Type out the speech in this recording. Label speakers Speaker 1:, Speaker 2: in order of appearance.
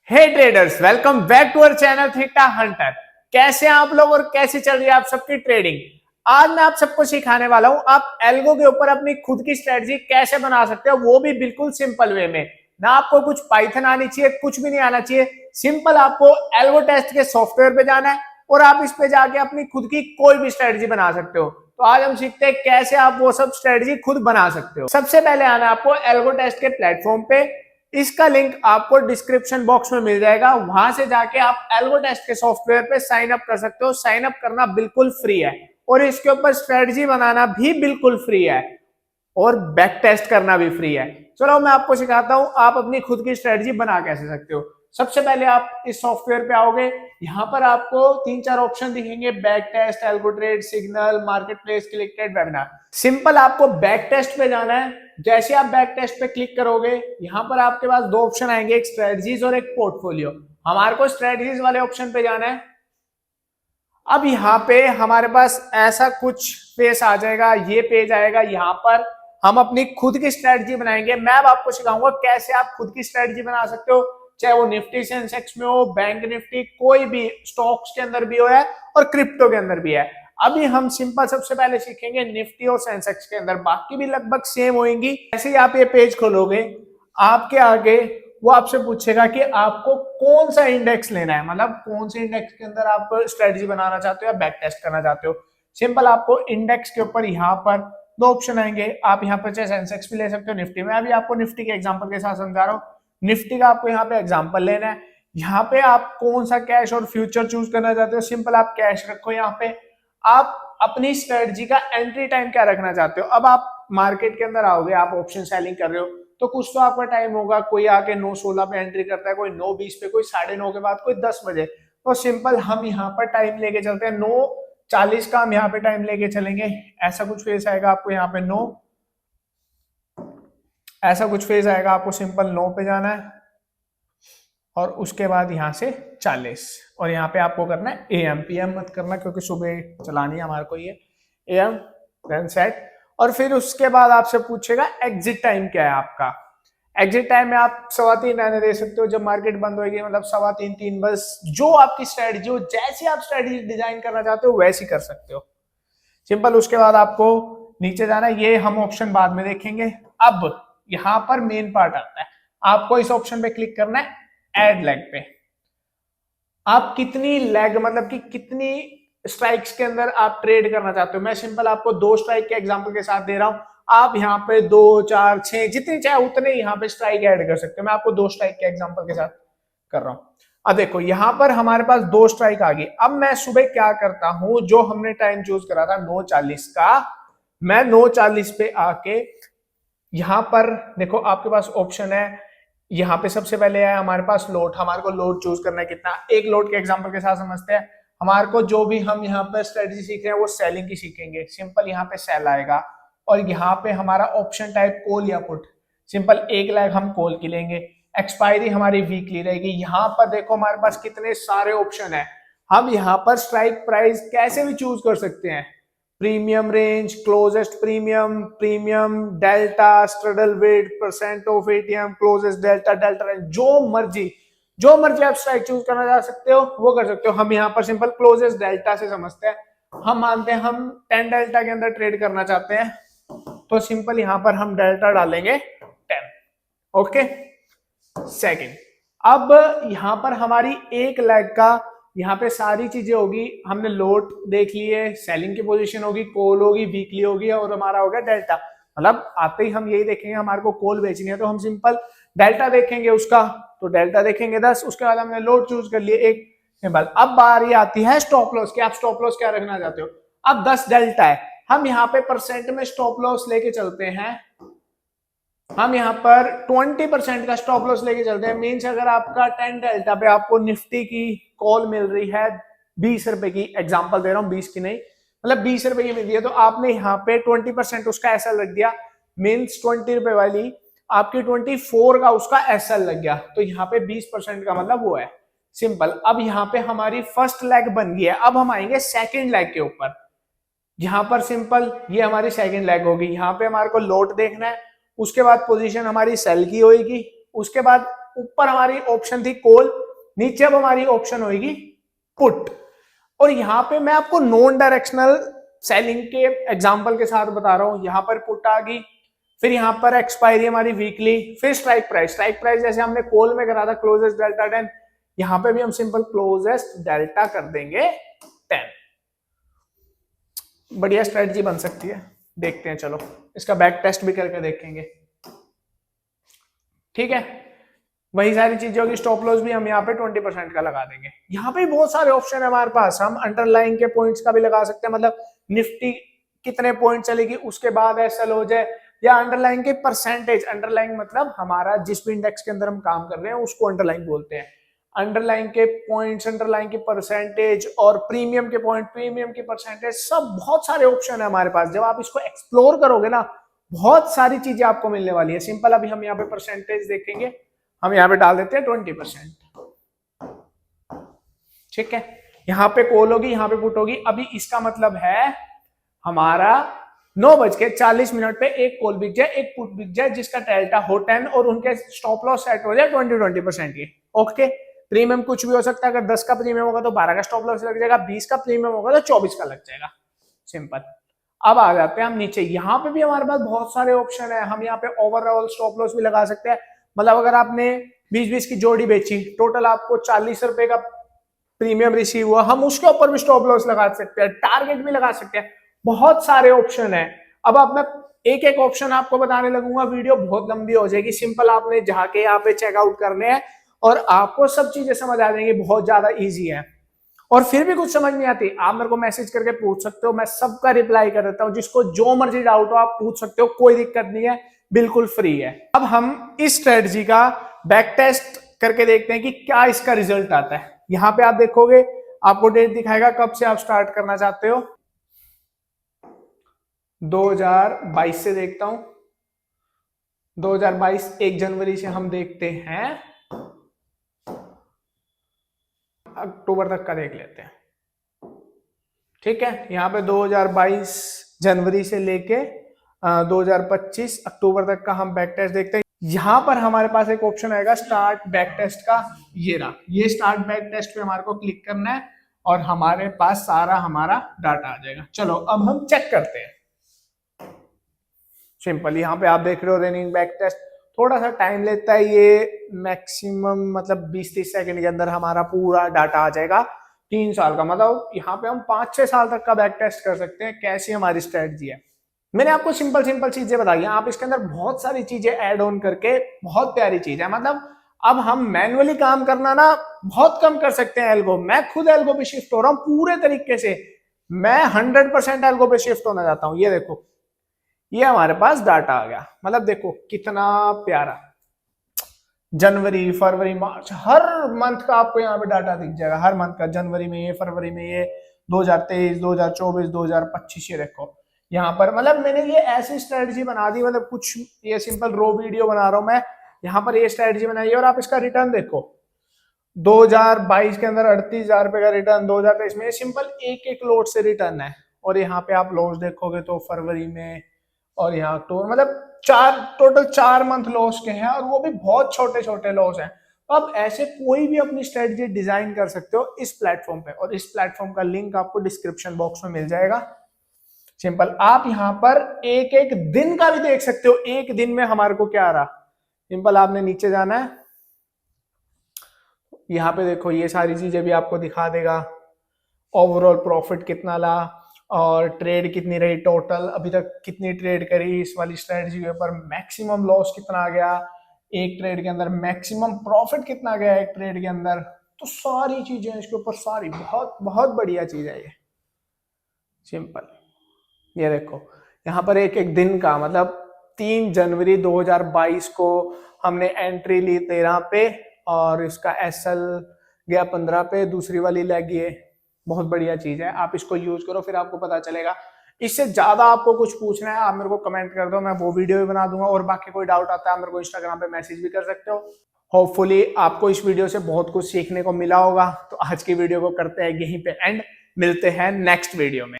Speaker 1: Hey traders, welcome back to our channel Theta Hunter. कैसे हैं आप लोग और कैसे चल रही है आप सबकी ट्रेडिंग। आज मैं आप सबको सिखाने वाला हूं आप एल्गो के ऊपर अपनी खुद की स्ट्रेटजी कैसे बना सकते हो, वो भी बिल्कुल सिंपल वे में। ना आपको कुछ पाइथन आनी चाहिए, कुछ भी नहीं आना चाहिए। सिंपल आपको एल्गो टेस्ट के सॉफ्टवेयर पे जाना है और आप इस पे जाके अपनी खुद की कोई भी स्ट्रेटजी बना सकते हो। तो आज हम सीखते हैं कैसे आप वो सब स्ट्रेटजी खुद बना सकते हो। सबसे पहले आना आपको एल्गो टेस्ट के प्लेटफॉर्म पे। इसका लिंक आपको डिस्क्रिप्शन बॉक्स में मिल जाएगा। वहां से जाके आप एल्गो टेस्ट के सॉफ्टवेयर पे साइन अप कर सकते हो। साइन अप करना बिल्कुल फ्री है और इसके ऊपर स्ट्रेटजी बनाना भी बिल्कुल फ्री है और बैक टेस्ट करना भी फ्री है। चलो मैं आपको सिखाता हूं आप अपनी खुद की स्ट्रेटजी बना कैसे सकते हो। सबसे पहले आप इस सॉफ्टवेयर पे आओगे, यहाँ पर आपको 3-4 ऑप्शन दिखेंगे, back test, algo trade, signal, marketplace, click webinar. Simple आपको बैक टेस्ट पे जाना है। जैसे आप बैक टेस्ट पे क्लिक करोगे, यहाँ पर आपके पास दो ऑप्शन आएंगे, एक स्ट्रेटजीज और एक पोर्टफोलियो। हमारे को स्ट्रेटजीज वाले ऑप्शन पे जाना है। अब यहाँ पे हमारे पास ऐसा कुछ फेस आ जाएगा, ये पेज आएगा। यहाँ पर हम अपनी खुद की स्ट्रेटजी बनाएंगे। मैं अब आपको सिखाऊंगा कैसे आप खुद की स्ट्रेटजी बना सकते हो, चाहे वो निफ्टी सेंसेक्स में हो, बैंक निफ्टी, कोई भी स्टॉक्स के अंदर भी हो है और क्रिप्टो के अंदर भी है। अभी हम सिंपल सबसे पहले सीखेंगे निफ्टी और सेंसेक्स के अंदर, बाकी भी लगभग सेम होंगी। ऐसे ही आप ये पेज खोलोगे, आपके आगे वो आपसे पूछेगा कि आपको कौन सा इंडेक्स लेना है, मतलब कौन से इंडेक्स के अंदर आप स्ट्रेटजी बनाना चाहते हो या बैक टेस्ट करना चाहते हो। सिंपल आपको इंडेक्स के ऊपर यहाँ पर दो ऑप्शन आएंगे। आप यहाँ पर चाहे सेंसेक्स भी ले सकते हो, निफ्टी में। अभी आपको निफ्टी के एग्जांपल के साथ समझा रहा हूँ। निफ्टी का आपको यहाँ पे एग्जांपल लेना है। यहाँ पे आप कौन सा कैश और फ्यूचर चूज करना चाहते हो, सिंपल आप कैश रखो। यहाँ पे आप अपनी स्ट्रेटजी का एंट्री टाइम क्या रखना चाहते हो। अब आप मार्केट के अंदर आओगे, आप ऑप्शन सेलिंग कर रहे हो तो कुछ तो आपका टाइम होगा। कोई आके 9:16 पे एंट्री करता है, कोई 9:20 पे, कोई 9:30 के बाद, कोई 10 बजे। तो सिंपल हम यहाँ पर टाइम लेके चलते हैं 9:40 का हम यहाँ पे टाइम लेके चलेंगे। ऐसा कुछ फेस आएगा आपको यहाँ पे 9, ऐसा कुछ फेज आएगा आपको। सिंपल 9 पे जाना है और उसके बाद यहाँ से 40 और यहाँ पे आपको करना है AM। PM मत करना क्योंकि सुबह चलानी है हमारे को ये। AM देन सेट और फिर उसके बाद आपसे पूछेगा एग्जिट टाइम क्या है आपका। एग्जिट टाइम में आप 3:15 रहने दे सकते हो, जब मार्केट बंद होगी, मतलब 3:15, 3 बस जो आपकी स्ट्रेटजी हो, जैसी आप स्ट्रेटजी डिजाइन करना चाहते हो वैसी कर सकते हो। सिंपल उसके बाद आपको नीचे जाना है, ये हम ऑप्शन बाद में देखेंगे। अब यहाँ पर मेन पार्ट आता है, आपको इस ऑप्शन पे क्लिक करना है ऐड लेग पे। आप कितनी लेग, मतलब कि कितनी स्ट्राइक्स के अंदर आप ट्रेड करना चाहते हो। मैं सिंपल आपको 2 स्ट्राइक के एग्जांपल के साथ दे रहा हूं। आप यहाँ पे 2, 4, 6 जितनी चाहे उतने यहाँ पे स्ट्राइक ऐड कर सकते हो। मैं आपको 2 स्ट्राइक के एग्जांपल के साथ कर रहा हूं। अब देखो यहाँ पर हमारे पास 2 स्ट्राइक आ गई। अब मैं सुबह क्या करता हूं, जो हमने टाइम चूज करा था 9:40 का, मैं 9:40 पे आके यहाँ पर देखो आपके पास ऑप्शन है। यहाँ पे सबसे पहले है हमारे पास लोड। हमारे को लोड चूज करना है कितना। एक लोड के एग्जांपल के साथ समझते हैं। हमारे को जो भी हम यहाँ पर स्ट्रेटजी सीख रहे हैं वो सेलिंग की सीखेंगे। सिंपल यहाँ पे सेल आएगा और यहाँ पे हमारा ऑप्शन टाइप कॉल या पुट। सिंपल एक लेग हम कॉल की लेंगे, एक्सपायरी हमारी वीकली रहेगी। यहाँ पर देखो हमारे पास कितने सारे ऑप्शन है। हम यहाँ पर स्ट्राइक प्राइस कैसे भी चूज कर सकते हैं, premium range, closest premium, premium delta, straddle weight, percent of ATM, closest delta, delta range, जो मर्जी आप स्ट्राइक चूज करना जा सकते हो वो कर सकते हो। हम यहाँ पर सिंपल क्लोजेस्ट डेल्टा से समझते हैं। हम मानते हैं हम 10 डेल्टा के अंदर ट्रेड करना चाहते हैं, तो सिंपल यहाँ पर हम डेल्टा डालेंगे 10। Okay, second. अब यहाँ पर हमारी एक लेग का यहाँ पे सारी चीजें होगी। हमने लोड देख लिए, सेलिंग की पोजीशन होगी, कॉल होगी, वीकली होगी और हमारा होगा डेल्टा। मतलब आते ही हम यही देखेंगे, हमारे को कॉल बेचनी है तो हम सिंपल डेल्टा देखेंगे उसका, तो डेल्टा देखेंगे 10। उसके बाद हमने लोड चूज कर लिए एक। सिंपल अब बारी आती है स्टॉप लॉस की। आप स्टॉप लॉस क्या रखना चाहते हो। अब 10 डेल्टा है, हम यहाँ पे परसेंट में स्टॉप लॉस लेके चलते हैं। हम यहाँ पर 20% का स्टॉप लॉस लेके चलते हैं। मींस अगर आपका 10 डेल्टा पे आपको निफ्टी की कॉल मिल रही है 20 रुपए की, एग्जांपल दे रहा हूँ 20 की नहीं, मतलब 20 रुपए की मिल रही है, तो आपने यहाँ पे 20% उसका एसएल रख दिया। मींस 20 रुपए वाली आपकी 24 का उसका एसएल लग गया, तो यहाँ पे 20% का मतलब वो है। सिंपल अब यहाँ पे हमारी फर्स्ट लेग बन गई है। अब हम आएंगे सेकेंड लेग के ऊपर। यहाँ पर सिंपल ये हमारी सेकेंड लेग होगी। यहाँ पे हमारे को लोड देखना है, उसके बाद पोजीशन हमारी सेल की होगी, उसके बाद ऊपर हमारी ऑप्शन थी कॉल, नीचे अब हमारी ऑप्शन होगी पुट। और यहाँ पे मैं आपको नॉन डायरेक्शनल सेलिंग के एग्जांपल के साथ बता रहा हूं। यहाँ पर पुट आ गई, फिर यहाँ पर एक्सपायरी हमारी वीकली, फिर स्ट्राइक प्राइस। स्ट्राइक प्राइस जैसे हमने कॉल में करा था क्लोजेस्ट डेल्टा 10, यहाँ पे भी हम सिंपल क्लोजेस्ट डेल्टा कर देंगे 10। बढ़िया स्ट्रेटजी बन सकती है, देखते हैं। चलो इसका बैक टेस्ट भी करके देखेंगे। ठीक है, वही सारी चीजें होगी। स्टॉप लॉस भी हम यहाँ पे 20% का लगा देंगे। यहाँ पे बहुत सारे ऑप्शन है हमारे पास, हम अंडरलाइन के पॉइंट्स का भी लगा सकते हैं, मतलब निफ्टी कितने पॉइंट चलेगी उसके बाद एसएल हो जाए, या अंडरलाइन के परसेंटेज। अंडरलाइन मतलब हमारा जिस भी इंडेक्स के अंदर हम काम कर रहे हैं उसको अंडरलाइन बोलते हैं। अंडरलाइन के पॉइंट्स, अंडरलाइन के परसेंटेज, और प्रीमियम के पॉइंट, प्रीमियम के परसेंटेज, सब बहुत सारे ऑप्शन है हमारे पास। जब आप इसको एक्सप्लोर करोगे ना, बहुत सारी चीजें आपको मिलने वाली है। सिंपल अभी हम यहाँ पे परसेंटेज देखेंगे, हम यहाँ पे डाल देते हैं 20%। ठीक है, यहाँ पे कॉल होगी, यहाँ पे पुट होगी। अभी इसका मतलब है हमारा 9:40 पे एक कॉल बिक जाए, एक पुट बिक जाए, जिसका डेल्टा हो 10 और उनके स्टॉप लॉस सेट हो जाए 20% की। ओके, प्रीमियम कुछ भी हो सकता है। अगर 10 का प्रीमियम होगा तो 12 का स्टॉप लॉस लग जाएगा, 20 का प्रीमियम होगा तो 24 का लग जाएगा। सिंपल। अब आ जाते हैं हम नीचे। यहाँ पे भी हमारे पास बहुत सारे ऑप्शन है। हम यहाँ पे ओवरऑल स्टॉप लॉस भी लगा सकते हैं। मतलब अगर आपने 20-20 की जोड़ी बेची, टोटल आपको 40 रुपए का प्रीमियम रिसीव हुआ, हम उसके ऊपर भी स्टॉप लॉस लगा सकते हैं, टारगेट भी लगा सकते हैं। बहुत सारे ऑप्शन है। अब मैं एक एक ऑप्शन आपको बताने लगूंगा, वीडियो बहुत लंबी हो जाएगी। सिंपल आपने जाके यहाँ पे चेकआउट करने हैं और आपको सब चीजें समझ आ जाएंगी। बहुत ज्यादा इजी है। और फिर भी कुछ समझ नहीं आती, आप मेरे को मैसेज करके पूछ सकते हो, मैं सबका रिप्लाई कर देता हूँ। जिसको जो मर्जी डाउट हो आप पूछ सकते हो, कोई दिक्कत नहीं है, बिल्कुल फ्री है। अब हम इस स्ट्रेटजी का बैक टेस्ट करके देखते हैं कि क्या इसका रिजल्ट आता है। यहाँ पे आप देखोगे, आपको डेट दिखाएगा कब से आप स्टार्ट करना चाहते हो। 2022 से देखता हूं। 2022 1 जनवरी से हम देखते हैं, अक्टूबर तक का देख लेते हैं। ठीक है, यहाँ पे 2022 जनवरी से लेके 2025 अक्टूबर तक का हम बैक टेस्ट देखते हैं। यहां पर हमारे पास एक ऑप्शन आएगा स्टार्ट बैक टेस्ट का, ये रहा। ये स्टार्ट बैक टेस्ट पे हमारे को क्लिक करना है और हमारे पास सारा हमारा डाटा आ जाएगा। चलो अब हम चेक करते हैं। सिंपल, यहाँ पे आप देख रहे हो रनिंग बैक टेस्ट, थोड़ा सा टाइम लेता है ये, मैक्सिमम मतलब 20-30 सेकंड के अंदर हमारा पूरा डाटा आ जाएगा 3 साल का। मतलब यहाँ पे हम 5-6 साल तक का बैक टेस्ट कर सकते हैं, कैसी हमारी स्ट्रेटजी है। मैंने आपको सिंपल चीजें बताई, आप इसके अंदर बहुत सारी चीजें ऐड ऑन करके, बहुत प्यारी चीज है। मतलब अब हम मैनुअली काम करना ना बहुत कम कर सकते हैं। एल्गो, मैं खुद एल्गो पे शिफ्ट हो रहा हूँ पूरे तरीके से। मैं 100% एल्गो पे शिफ्ट होना चाहता हूँ। ये देखो, ये हमारे पास डाटा आ गया। मतलब देखो कितना प्यारा, जनवरी, फरवरी, मार्च, हर मंथ का आपको यहाँ पे डाटा दिख जाएगा। हर मंथ का, जनवरी में ये, फरवरी में ये, 2023, 2024, 2025, ये देखो यहाँ पर। मतलब मैंने ये ऐसी स्ट्रेटजी बना दी, मतलब कुछ ये सिंपल रो वीडियो बना रहा हूं मैं, यहाँ पर ये स्ट्रेटजी बनाई है। और आप इसका रिटर्न देखो, 2022 के अंदर 38,000 रुपए का रिटर्न, 2023 में सिंपल एक लॉट से रिटर्न है। और यहाँ पे आप लॉस देखोगे तो फरवरी में और यहाँ अक्टूबर, मतलब टोटल 4 मंथ लॉस के हैं, और वो भी बहुत छोटे छोटे लॉस हैं। तो आप ऐसे कोई भी अपनी स्ट्रेटजी डिजाइन कर सकते हो इस प्लेटफॉर्म पे, और इस प्लेटफॉर्म का लिंक आपको डिस्क्रिप्शन बॉक्स में मिल जाएगा। सिंपल, आप यहाँ पर एक एक दिन का भी देख सकते हो, एक दिन में हमारे को क्या आ रहा। सिंपल, आपने नीचे जाना है, यहाँ पे देखो ये सारी चीजें भी आपको दिखा देगा। ओवरऑल प्रॉफिट कितना ला, और ट्रेड कितनी रही, टोटल अभी तक कितनी ट्रेड करी इस वाली स्ट्रेटजी के ऊपर, मैक्सिमम लॉस कितना आ गया एक ट्रेड के अंदर, मैक्सिमम प्रॉफिट कितना गया एक ट्रेड के अंदर। तो सारी चीजें इसके ऊपर, सारी बहुत बहुत बढ़िया चीज है ये। सिंपल, ये देखो यहाँ पर एक एक दिन का, मतलब 3 जनवरी 2022 को हमने एंट्री ली 13 पे, और इसका एसएल गया 15 पे, दूसरी वाली लेग ये। बहुत बढ़िया चीज है, आप इसको यूज करो, फिर आपको पता चलेगा। इससे ज्यादा आपको कुछ पूछना है आप मेरे को कमेंट कर दो, मैं वो वीडियो भी बना दूंगा। और बाकी कोई डाउट आता है मेरे को इंस्टाग्राम पे मैसेज भी कर सकते हो। होपफुली आपको इस वीडियो से बहुत कुछ सीखने को मिला होगा। तो आज की वीडियो को करते हैं यहीं पे एंड, मिलते हैं नेक्स्ट वीडियो में।